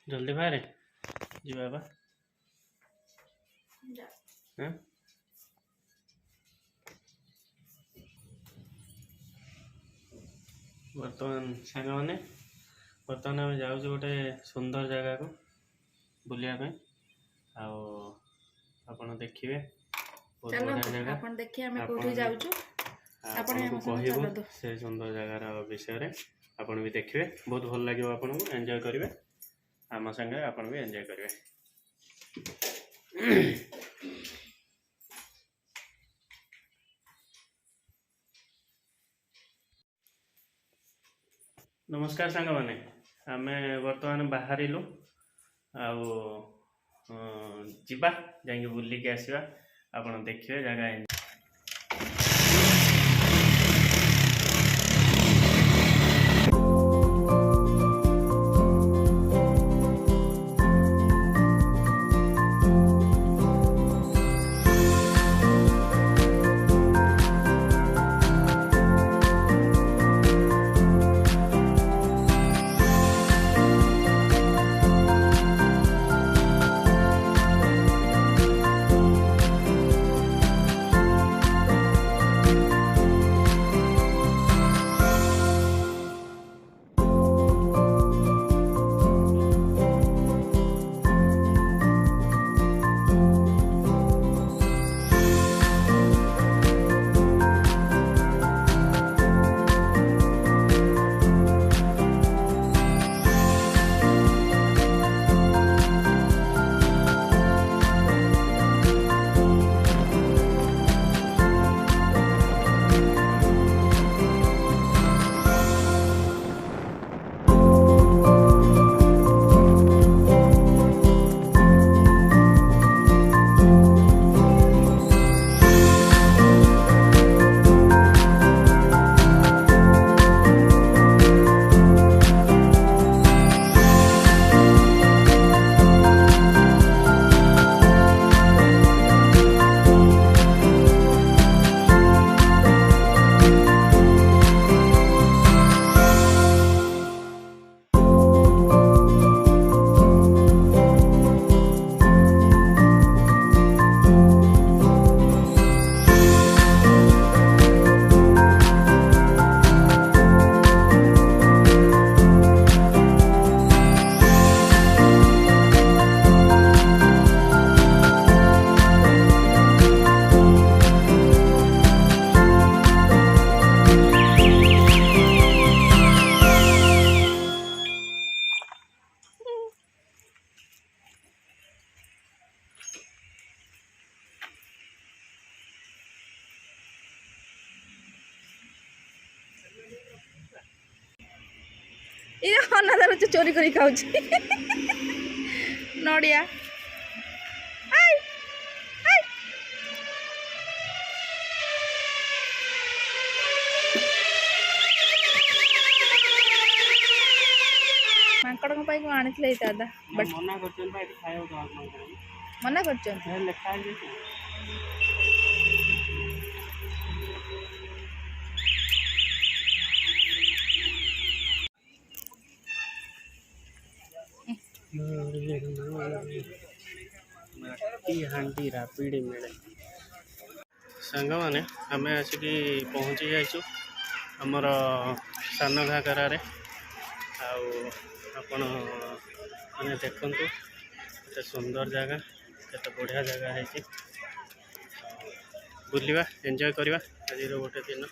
जल्दी बाहर जी बाबा हाँ बर्तमान सांग मैंने बर्तमान आम जाऊँ गोटे सुंदर जगह को बुलाया आपन देखिए बहुत बढ़िया जगह आपन देखिए हमें कोठी जाउछु आपन को कहबो से सुंदर जगार विषय रे आपन भी देखिए बहुत भल लगे आपन को एंजॉय करेंगे आम संगे आपन भी एंजॉय करेंगे। नमस्कार सांग माने आमे वर्तमान बाहर जीवा जाइए बुलिक आसवा आपन देखिए जगह ये अनादार चोरी करी खाऊ नड़िया मांकड़ आनी दादा मना कर हांडी रापिड मिले सांग मैंने आम आसिक पहुँची जाइचु आमर सान घागरारे आपण मैंने देखु केते सुंदर जगह केते बढ़िया जगह है बुलवा एंजॉय करवा आज गोटे दिन